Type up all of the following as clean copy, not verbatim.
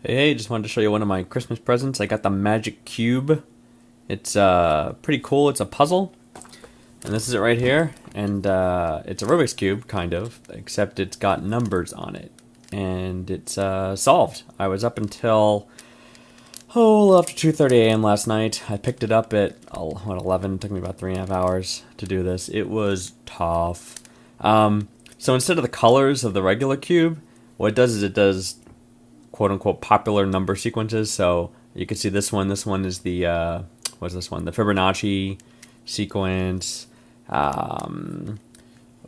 Hey, just wanted to show you one of my Christmas presents. I got the Magic Cube. It's pretty cool. It's a puzzle, and this is it right here. And it's a Rubik's Cube, kind of, except it's got numbers on it. And it's solved. I was up until, after 2:30 a.m. last night. I picked it up at, 11? It took me about 3.5 hours to do this. It was tough. So instead of the colors of the regular cube, what it does is it does quote-unquote popular number sequences. So you can see this one. This one is the what's this one? The Fibonacci sequence.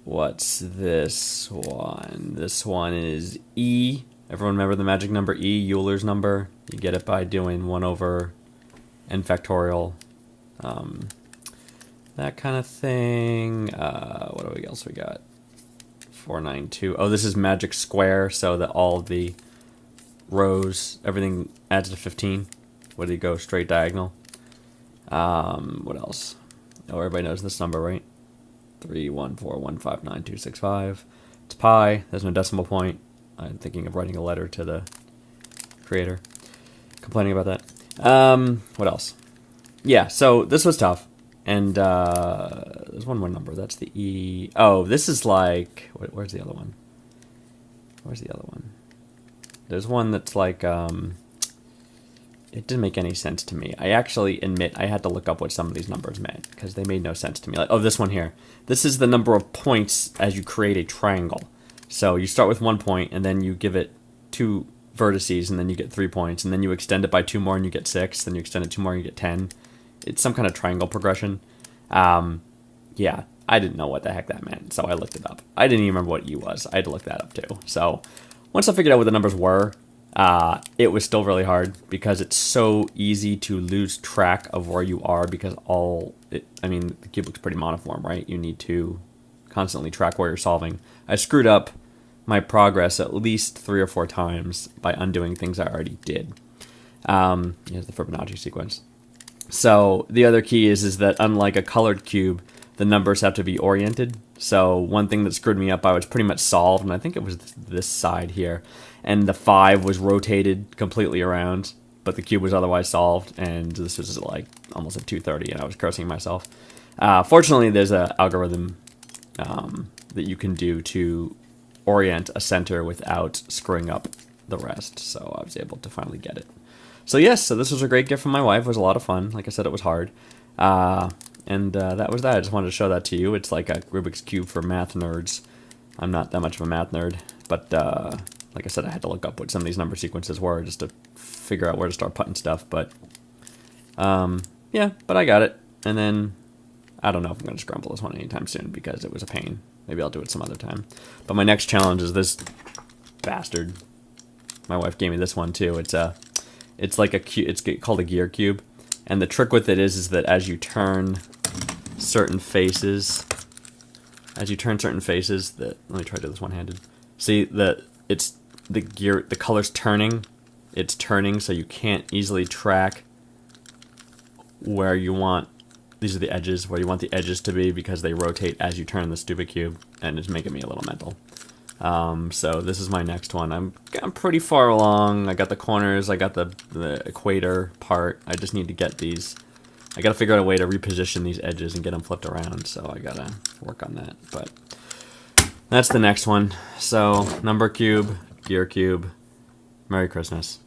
What's this one? This one is E. Everyone remember the magic number E, Euler's number? You get it by doing 1 over n factorial. That kind of thing. What else we got? 492. Oh, this is magic square, so that all of the rows, everything adds to 15. Whether you go straight diagonal. What else? Oh, everybody knows this number, right? 314159265. It's pi. There's no decimal point. I'm thinking of writing a letter to the creator, complaining about that. What else? Yeah, so this was tough. And there's one more number. That's the E. Oh, this is like... Where's the other one? Where's the other one? There's one that's like... it didn't make any sense to me. I actually admit I had to look up what some of these numbers meant, because they made no sense to me. Like, oh, this one here. This is the number of points as you create a triangle. So you start with 1 point, and then you give it 2 vertices, and then you get 3 points, and then you extend it by 2 more, and you get 6. Then you extend it 2 more, and you get 10. It's some kind of triangle progression. Yeah, I didn't know what the heck that meant, so I looked it up. I didn't even remember what E was. I had to look that up too. So once I figured out what the numbers were, it was still really hard because it's so easy to lose track of where you are because the cube looks pretty monofilament, right? You need to constantly track where you're solving. I screwed up my progress at least 3 or 4 times by undoing things I already did. Here's the Fibonacci sequence. So the other key is that unlike a colored cube, the numbers have to be oriented. So one thing that screwed me up, I was pretty much solved, and I think it was this side here. And the 5 was rotated completely around, but the cube was otherwise solved, and this was like almost at 2:30, and I was cursing myself. Fortunately, there's an algorithm that you can do to orient a center without screwing up the rest, so I was able to finally get it. So yes, so this was a great gift from my wife. It was a lot of fun. Like I said, it was hard. That was that. I just wanted to show that to you. It's like a Rubik's Cube for math nerds. I'm not that much of a math nerd, but like I said, I had to look up what some of these number sequences were just to figure out where to start putting stuff. But yeah, but I got it. And then I don't know if I'm going to scramble this one anytime soon because it was a pain. Maybe I'll do it some other time. But my next challenge is this bastard. My wife gave me this one too. It's like a cube. It's called a gear cube, and the trick with it is that as you turn certain faces, let me try to do this one-handed. See that it's the gear, the color's turning. It's turning, so you can't easily track where you want. These are the edges where you want the edges to be because they rotate as you turn the stupid cube, and it's making me a little mental. So this is my next one. I'm pretty far along. I got the corners. I got the equator part. I just need to get these. I gotta figure out a way to reposition these edges and get them flipped around. So I gotta work on that. But that's the next one. So number cube, gear cube. Merry Christmas.